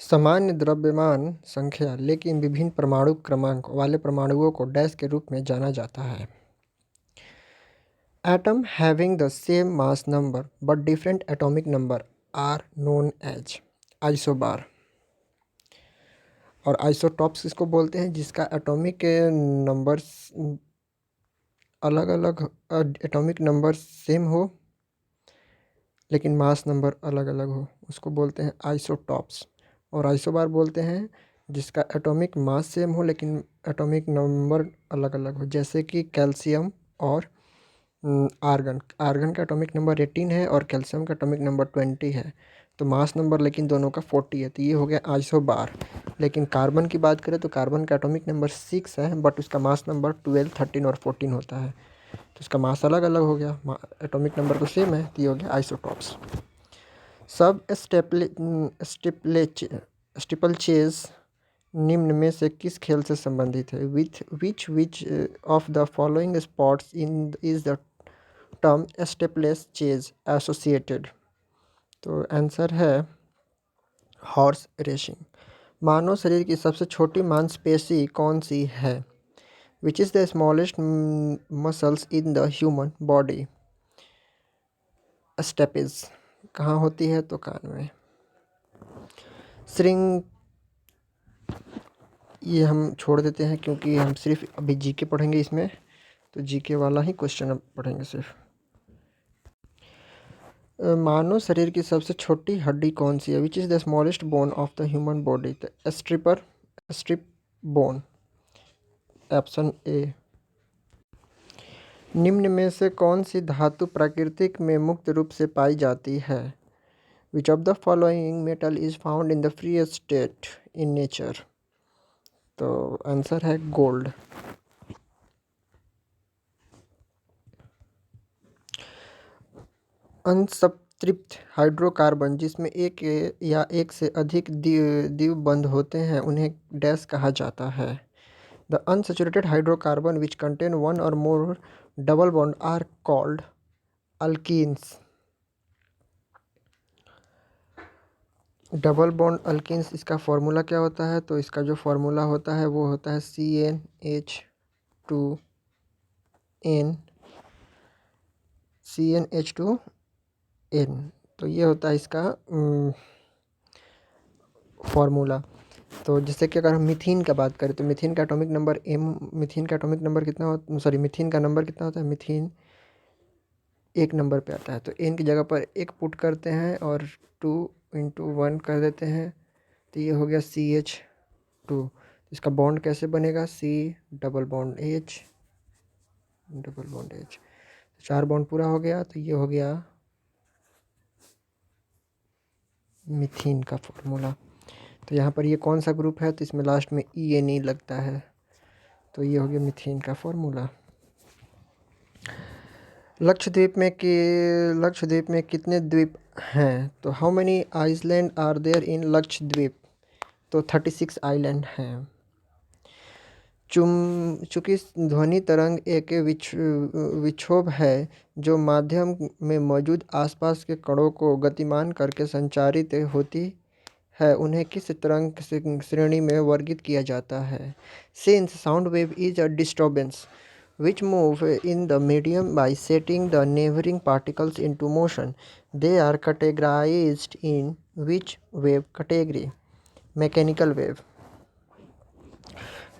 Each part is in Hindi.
सामान्य द्रव्यमान संख्या लेकिन विभिन्न परमाणु क्रमांक वाले परमाणुओं को डैश के रूप में जाना जाता है। Atom having the same mass number but different atomic number are known as isobar. और आइसोटॉप्स इसको बोलते हैं जिसका एटॉमिक नंबर अलग अलग एटॉमिक नंबर सेम हो लेकिन मास नंबर अलग अलग हो, उसको बोलते हैं आइसोटॉप्स। और आइसोबार बोलते हैं जिसका एटॉमिक मास सेम हो लेकिन एटॉमिक नंबर अलग अलग हो, जैसे कि कैल्शियम और आर्गन। आर्गन का एटॉमिक नंबर 18 है और कैल्शियम का एटॉमिक नंबर 20 है, तो मास नंबर लेकिन दोनों का 40 है, तो ये हो गया आइसोबार। लेकिन कार्बन की बात करें तो कार्बन का एटॉमिक नंबर 6 है बट उसका मास नंबर 12, 13 और 14 होता है, तो इसका मास अलग अलग हो गया, एटॉमिक नंबर तो सेम है, तो ये हो गया आइसोटॉप्स। सब स्टिपल्चेज निम्न में से किस खेल से संबंधित है? Which of the following sports in is the term steeplechase associated? तो आंसर है हॉर्स रेसिंग। मानव शरीर की सबसे छोटी मांसपेशी कौन सी है? Which is the smallest muscles in the human body? Stapes. कहाँ होती है? तो कान में। श्रिंक, ये हम छोड़ देते हैं क्योंकि हम सिर्फ अभी जीके पढ़ेंगे इसमें, तो जीके वाला ही क्वेश्चन अब पढ़ेंगे सिर्फ। मानव शरीर की सबसे छोटी हड्डी कौन सी है? Which is the smallest bone of the human body? Strip bone, option A. निम्न में से कौन सी धातु प्राकृतिक में मुक्त रूप से पाई जाती है? Which of the following metal is found in the free state in nature? तो आंसर है गोल्ड। असंतृप्त हाइड्रोकार्बन जिसमें एक या एक से अधिक द्विबंध होते हैं उन्हें डैश कहा जाता है? The unsaturated hydrocarbon which contain one और more double bond are called alkenes. Double bond alkenes, इसका फॉर्मूला क्या होता है? तो इसका जो फॉर्मूला होता है वो होता है CnH2n। तो ये होता है इसका फॉर्मूला। तो जैसे कि अगर हम मीथेन का बात करें तो मीथेन का एटॉमिक नंबर मीथेन का एटॉमिक नंबर कितना होता, सॉरी मीथेन का नंबर कितना होता है? मीथेन 1 नंबर पे आता है, तो एन की जगह पर 1 पुट करते हैं और 2 × 1 कर देते हैं, तो ये हो गया CH2। इसका बॉन्ड कैसे बनेगा? C double bond H double bond H, 4 bond पूरा हो गया, तो ये हो गया मीथेन का फॉर्मूला। तो यहाँ पर ये कौन सा ग्रुप है? तो इसमें लास्ट में ENE लगता है, तो ये हो गया मीथेन का फॉर्मूला। लक्षद्वीप में कितने द्वीप हैं? तो how many island are there in Lakshadweep? तो 36 आइलैंड हैं। चूंकि ध्वनि तरंग एक विक्षोभ है जो माध्यम में मौजूद आसपास के कणों को गतिमान करके संचारित होती है, उन्हें किस तरंग श्रेणी में वर्गीकृत किया जाता है? Since sound wave is a disturbance which move in the medium by setting the neighboring particles into motion, they are categorized in which wave category? Mechanical wave।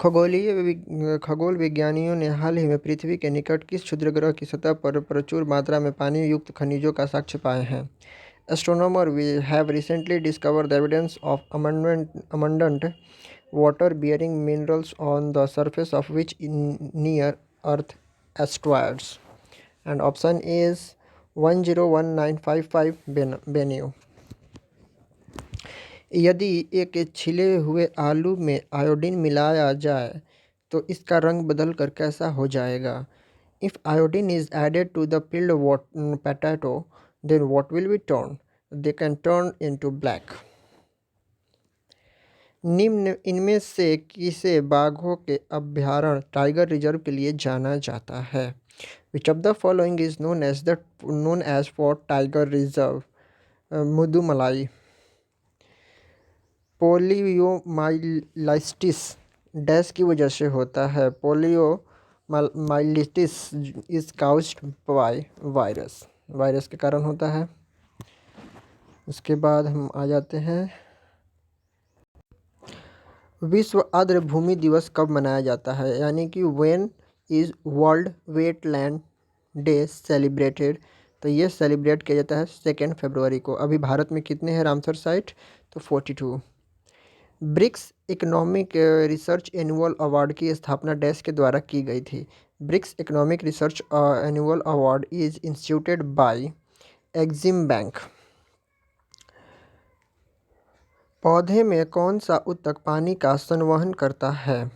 खगोल विज्ञानियों ने हाल ही में पृथ्वी के निकट किस क्षुद्र ग्रह की सतह पर प्रचुर मात्रा में पानी युक्त खनिजों का साक्ष्य पाए हैं? Astronomers have recently discovered the evidence of abundant water-bearing minerals on the surface of which near-Earth asteroids. And option A is 101955 Bennu। यदि एक छिले हुए आलू में आयोडीन मिलाया जाए तो इसका रंग बदल कर कैसा हो जाएगा? If iodine is added to the peeled potato, then what will be turned? They can turn into black। निम्न इनमें से किसे बाघों के अभयारण्य टाइगर रिजर्व के लिए जाना जाता है? Which of the following is known as for tiger reserve? Mudumalai. Poliomyelitis dash की वजह से होता है। Poliomyelitis is caused by virus, virus के कारण होता है। उसके बाद हम आ जाते हैं, विश्व आर्द्र भूमि दिवस कब मनाया जाता है, यानी कि when is world wetland day celebrated. तो ये सेलिब्रेट किया जाता है 2 फरवरी को। अभी भारत में कितने हैं रामसर साइट, तो 42। BRICS economic research annual award की स्थापना डैश के द्वारा की गई थी। BRICS economic research annual award is instituted by EXIM bank. पौधे में कौन सा ऊतक पानी का संवहन करता है,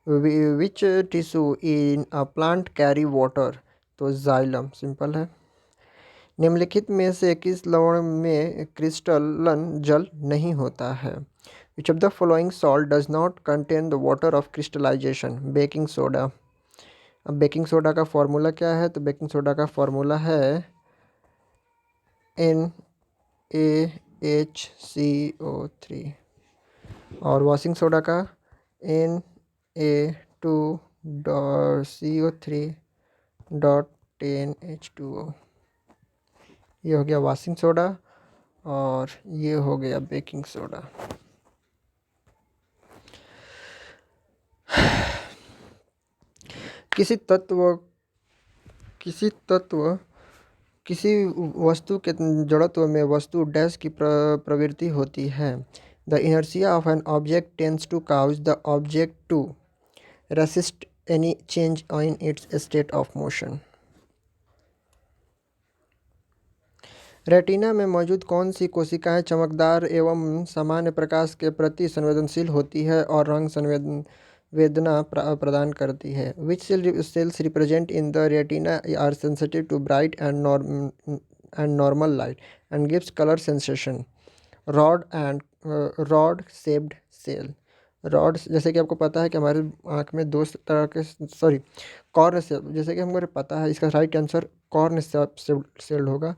which tissue in a plant carry water, तो जाइलम, सिंपल है। निम्नलिखित में से किस लवण में क्रिस्टलन जल नहीं होता है, which of the following salt does not contain the water of crystallization, baking soda. अब बेकिंग सोडा का फॉर्मूला क्या है, तो बेकिंग सोडा का फॉर्मूला है NaHCO3 और वॉशिंग सोडा का Na2CO3.10H2O। ये हो गया वॉशिंग सोडा और ये हो गया बेकिंग सोडा। किसी वस्तु के जड़त्व में वस्तु डैश की प्रवृत्ति होती है। The inertia of an object tends to cause the object to resist any change in its state of motion. Retina में मौजूद कौन सी कोशिकाएं चमकदार एवं सामान्य प्रकाश के प्रति संवेदनशील होती है और रंग संवेदना प्रदान करती है। Which cells represent in the retina are sensitive to bright and normal light and gives colour sensation. Rod shaped cell. Rod, जैसे कि आपको पता है कि हमारे आँख में दो तरह के, कॉर्न शेप, जैसे कि हमको पता है इसका राइट आंसर कॉर्न सेल होगा।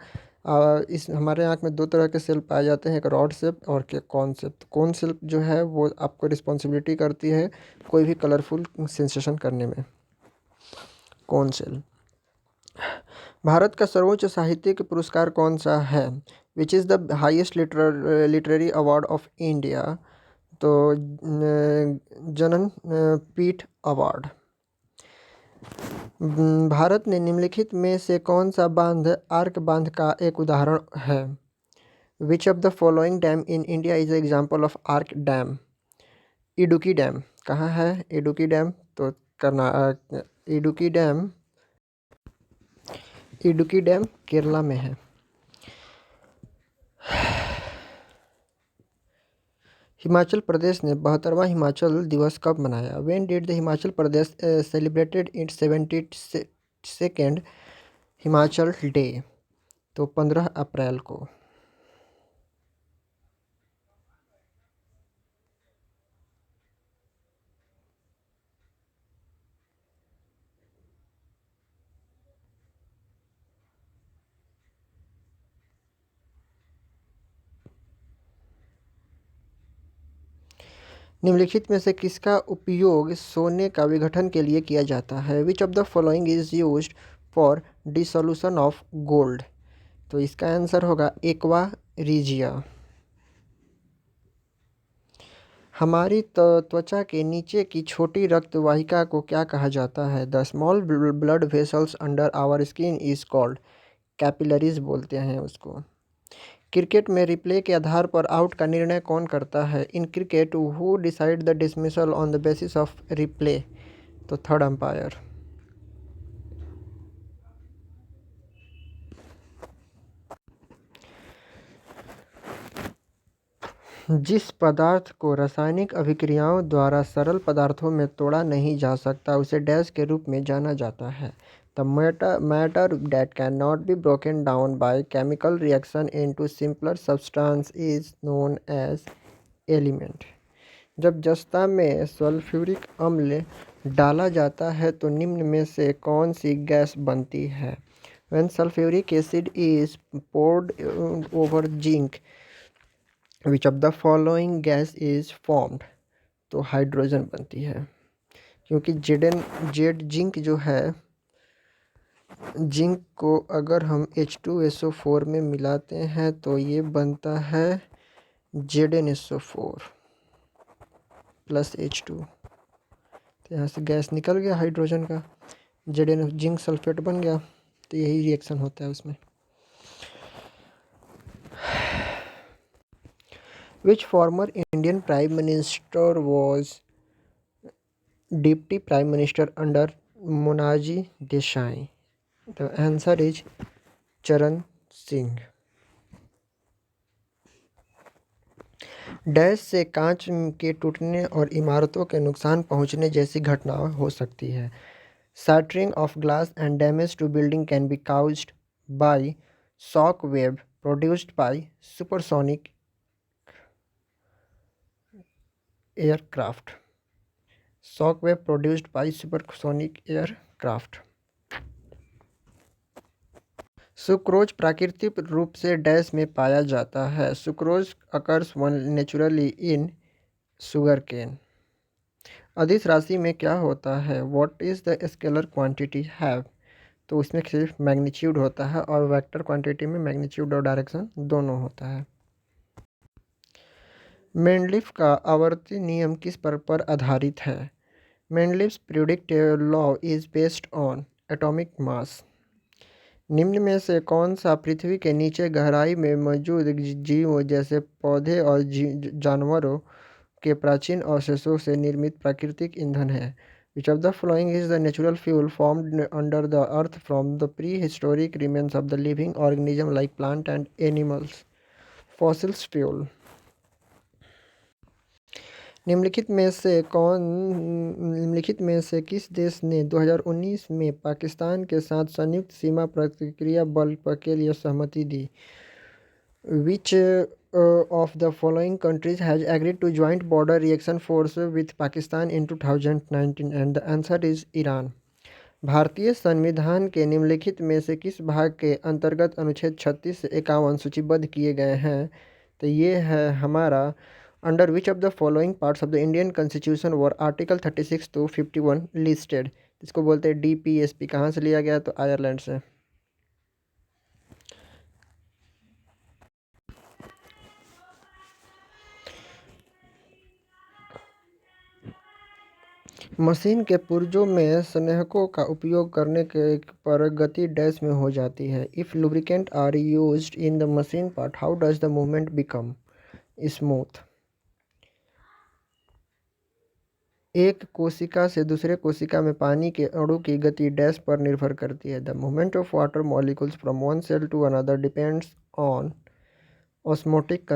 इस हमारे आँख में दो तरह के सेल पाए जाते हैं, एक रॉड शेप और कॉन शेप। कॉन शेप जो है वो आपको रिस्पॉन्सिबिलिटी करती है कोई भी कलरफुल सेंसेशन करने में, कौन सेल। भारत का सर्वोच्च साहित्यिक पुरस्कार कौन सा है, which is the highest literary award of India, तो ज्ञानपीठ अवार्ड। भारत ने निम्नलिखित में से कौन सा बांध आर्क बांध का एक उदाहरण है, which of the following dam in India is example of arc dam. Idukki dam कहाँ है, इडुक्की डैम तो इडुक्की डैम केरला में है। हिमाचल प्रदेश ने 72वां हिमाचल दिवस कब मनाया, when did the Himachal Pradesh celebrated it's 72nd Himachal day, तो 15 अप्रैल को। निम्नलिखित में से किसका उपयोग सोने का विघटन के लिए किया जाता है, which of the following is used for dissolution of gold, तो इसका आंसर होगा एक्वा रिजिया। हमारी त्वचा के नीचे की छोटी रक्त वाहिका को क्या कहा जाता है, the small blood vessels under our skin is called capillaries बोलते हैं उसको। क्रिकेट में रिप्ले के आधार पर आउट का निर्णय कौन करता है, in cricket who decide the dismissal on the basis of replay, तो थर्ड अंपायर। जिस पदार्थ को रासायनिक अभिक्रियाओं द्वारा सरल पदार्थों में तोड़ा नहीं जा सकता उसे डैश के रूप में जाना जाता है। The matter that can not be broken down by chemical reaction into simpler substance is known as element. जब जस्ता में सल्फ्यूरिक अम्ल डाला जाता है तो निम्न में से कौन सी गैस बनती है, when sulphuric acid is poured over zinc which of the following gas is formed, तो हाइड्रोजन बनती है, क्योंकि जेड जिंक जो है, जिंक को अगर हम H2SO4 में मिलाते हैं तो ये बनता है ZnSO4 प्लस H2। तो यहाँ से गैस निकल गया हाइड्रोजन का, Zn जिंक सल्फेट बन गया, तो यही रिएक्शन होता है उसमें। Which former Indian prime minister was deputy prime minister under Morarji Desai? The answer is Charan Singh. Dash से कांच के टूटने और इमारतों के नुकसान पहुंचने जैसी घटनाएं हो सकती है। Shattering of glass and damage to building can be caused by shock wave produced by supersonic aircraft. Shock wave produced by supersonic aircraft. Sucrose प्राकृतिक रूप से डैश में पाया जाता है। Sucrose occurs naturally in sugar cane. अदिश राशि में क्या होता है? What is the scalar quantity have? तो उसमें सिर्फ मैग्नीट्यूड होता है, और वेक्टर क्वांटिटी में मैग्नीट्यूड और डायरेक्शन दोनों होता है। मेंडलीफ का आवर्ती नियम किस पर आधारित है? Mendeleev's predict law is based on atomic mass. निम्न में से कौन सा पृथ्वी के नीचे गहराई में मौजूद जीवों जैसे पौधे और जानवरों के प्राचीन अवशेषों से निर्मित प्राकृतिक ईंधन है? Which of the following is the natural fuel formed under the earth from the prehistoric remains of the living organism like plant and animals? Fossils fuel. निम्नलिखित में से किस देश ने 2019 में पाकिस्तान के साथ संयुक्त सीमा प्रतिक्रिया बल के लिए सहमति दी? Which of the following countries has agreed to joint border reaction force with Pakistan in 2019? And the answer is Iran. भारतीय संविधान के निम्नलिखित में से किस भाग के अंतर्गत अनुच्छेद 36 से 51 सूचीबद्ध किए गए हैं? तो ये है हमारा under which of the following parts of the Indian constitution were article 36 to 51 listed. इसको बोलते हैं DPSP। कहाँ से लिया गया? तो आयरलैंड से। मशीन के पुर्जों में संरेखकों का उपयोग करने के पर गति डैश में हो जाती है। If lubricant are used in the machine part, how does the movement become smooth? एक कोशिका से दूसरे कोशिका में पानी के अणु की गति डैश पर निर्भर करती है। The movement of water molecules from one cell to another depends on osmotic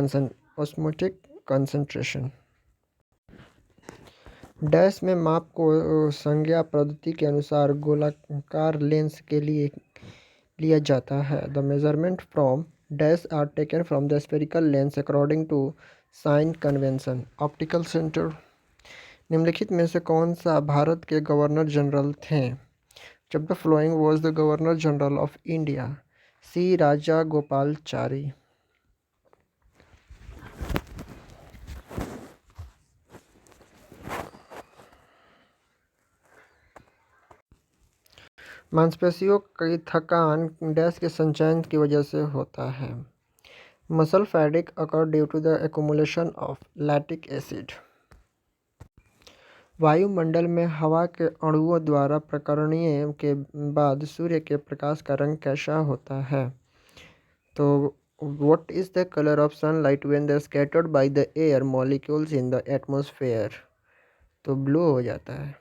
concentration. Dash में माप को संज्ञा पद्धति के अनुसार गोलाकार लेंस के लिए लिया जाता है। The measurement from dash are taken from the spherical lens according to sign convention. Optical centre. निम्नलिखित में से कौन सा भारत के गवर्नर जनरल थे? जब the flowing was the governor general of India? C Raja Gopalachari. मांसपेशियों की थकान डैश के संचयन की वजह से होता है। Muscle fatigue occur due to the accumulation of lactic acid. वायुमंडल में हवा के अणुओं द्वारा प्रकरणीय के बाद सूर्य के प्रकाश का रंग कैसा होता है? तो what is the colour of sunlight when they scattered by the air molecules in the atmosphere? तो ब्लू हो जाता है।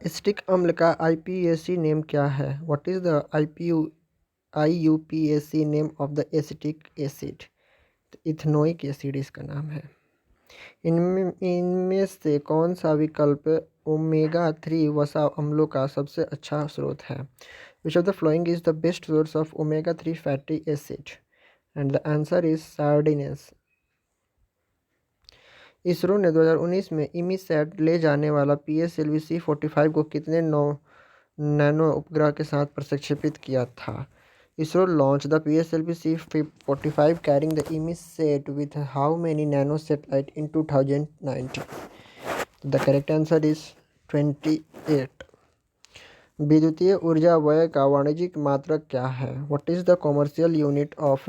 एसिटिक अम्ल का IUPAC नेम क्या है? What is the IUPAC name of the acetic acid? Ethanoic acid इसका नाम है। इनमें से कौन सा विकल्प ओमेगा 3 वसा अम्लों का सबसे अच्छा स्रोत है? Which of the flowing is the best source of omega 3 fatty acid? And the answer is sardines. ISRO ने 2019 में इमीसैट ले जाने वाला PSLV C-45 को कितने नैनो उपग्रह के साथ प्रक्षेपित किया था? ISRO launched the PSLV C-45 carrying the EMISAT with how many nano satellite in 2019? The correct answer is 28. विद्युतीय ऊर्जा व्यय का वाणिज्यिक मात्रक क्या है? What is the commercial unit of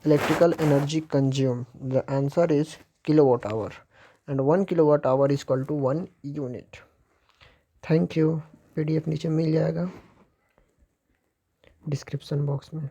electrical energy consumed? The answer is kilowatt hour, and 1 kilowatt hour is equal to 1 unit. Thank you. PDF नीचे मिल जाएगा डिस्क्रिप्शन बॉक्स में।